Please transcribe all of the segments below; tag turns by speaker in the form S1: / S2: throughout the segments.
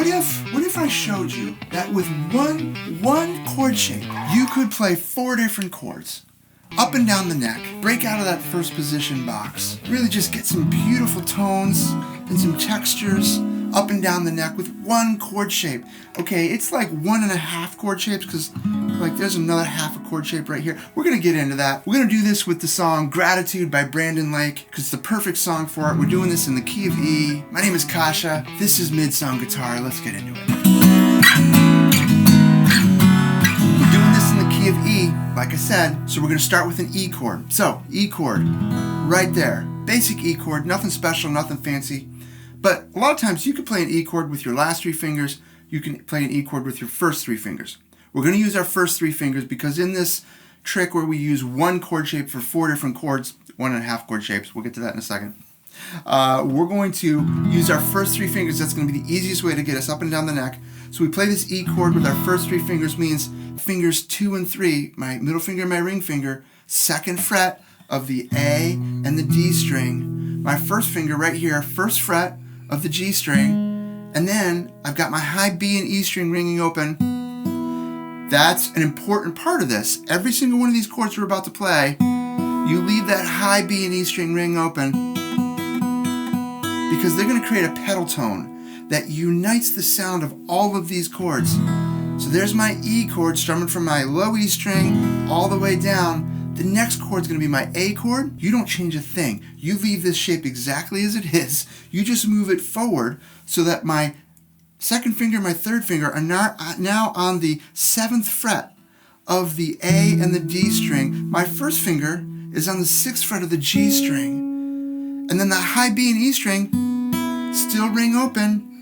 S1: What if I showed you that with one chord shape, you could play 4 different chords? Up and down the neck, break out of that first position box, really just get some beautiful tones and some textures up and down the neck with one chord shape. Okay, it's like 1.5 chord shapes because like there's another half a chord shape right here. We're gonna get into that. We're gonna do this with the song Gratitude by Brandon Lake because it's the perfect song for it. We're doing this in the key of E. My name is Kasha. This is Mid-Song Guitar. Let's get into it. We're doing this in the key of E, like I said, so we're gonna start with an E chord. So, E chord, right there. Basic E chord, nothing special, nothing fancy. But a lot of times you can play an E chord with your last 3 fingers. You can play an E chord with your first 3 fingers. We're going to use our first 3 fingers because in this trick where we use one chord shape for 4 different chords, 1.5 chord shapes, we'll get to that in a second. We're going to use our first 3 fingers. That's going to be the easiest way to get us up and down the neck. So we play this E chord with our first 3 fingers, means fingers 2 and 3, my middle finger and my ring finger, 2nd fret of the A and the D string. My first finger right here, 1st fret of the G string, and then I've got my high B and E string ringing open. That's an important part of this. Every single one of these chords we're about to play, you leave that high B and E string ring open because they're going to create a pedal tone that unites the sound of all of these chords. So there's my E chord strumming from my low E string all the way down. The next chord is going to be my A chord. You don't change a thing. You leave this shape exactly as it is. You just move it forward so that my 2nd finger and my 3rd finger are now on the 7th fret of the A and the D string. My 1st finger is on the 6th fret of the G string. And then the high B and E string still ring open.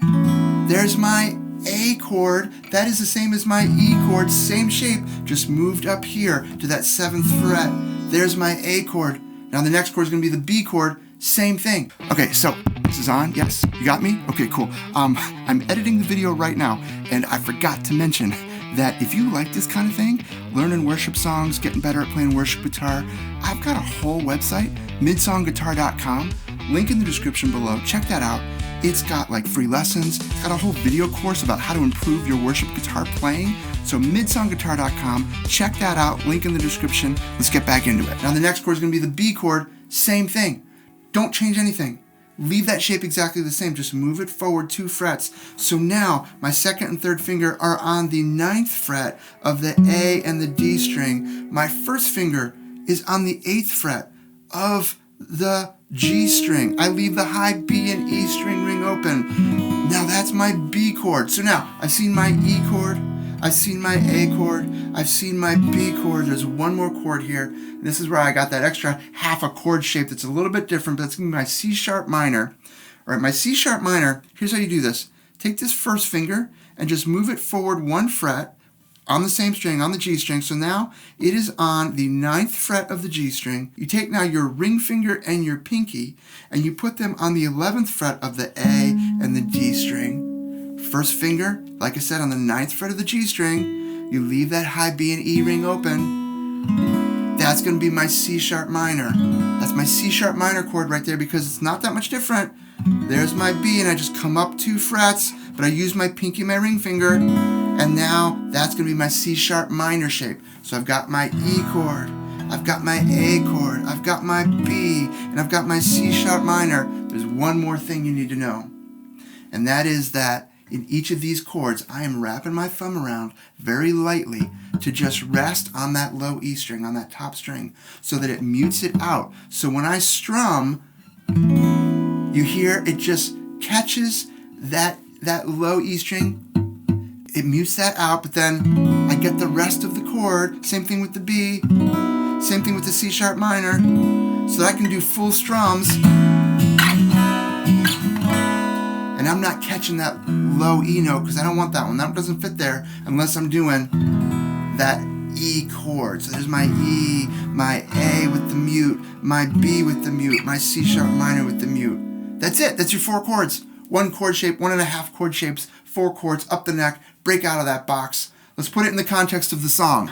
S1: There's my A chord. That is the same as my E chord, same shape, just moved up here to that 7th fret. There's my A chord. Now the next chord is going to be the B chord, same thing. Okay, so this is on, yes? You got me? Okay, cool. I'm editing the video right now, and I forgot to mention that if you like this kind of thing, learning worship songs, getting better at playing worship guitar, I've got a whole website, midsongguitar.com, link in the description below. Check that out. It's got like free lessons. It's got a whole video course about how to improve your worship guitar playing. So midsongguitar.com, check that out. Link in the description. Let's get back into it. Now the next chord is going to be the B chord. Same thing. Don't change anything. Leave that shape exactly the same. Just move it forward 2 frets. So now my 2nd and 3rd finger are on the 9th fret of the A and the D string. My 1st finger is on the 8th fret of the G string. I leave the high B and E string ring open. Now that's my B chord. So now I've seen my E chord, I've seen my A chord, I've seen my B chord. There's one more chord here. This is where I got that extra half a chord shape that's a little bit different, but it's going to be my C sharp minor. All right, my C sharp minor, here's how you do this. Take this 1st finger and just move it forward 1 fret on the same string, on the G string. So now it is on the 9th fret of the G string. You take now your ring finger and your pinky and you put them on the 11th fret of the A and the D string. 1st finger, like I said, on the 9th fret of the G string. You leave that high B and E ring open. That's going to be my C sharp minor. That's my C sharp minor chord right there because it's not that much different. There's my B and I just come up 2 frets, but I use my pinky and my ring finger. And now that's going to be my C sharp minor shape. So I've got my E chord, I've got my A chord, I've got my B, and I've got my C sharp minor. There's one more thing you need to know. And that is that in each of these chords, I am wrapping my thumb around very lightly to just rest on that low E string, on that top string, so that it mutes it out. So when I strum, you hear it just catches that low E string. It mutes that out, but then I get the rest of the chord. Same thing with the B, same thing with the C sharp minor, so that I can do full strums. And I'm not catching that low E note because I don't want that one. That one doesn't fit there unless I'm doing that E chord. So there's my E, my A with the mute, my B with the mute, my C sharp minor with the mute. That's it. That's your 4 chords. 1 chord shape, 1.5 chord shapes, 4 chords up the neck. Break out of that box. Let's put it in the context of the song.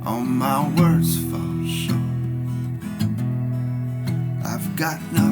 S1: All my words fall short. got no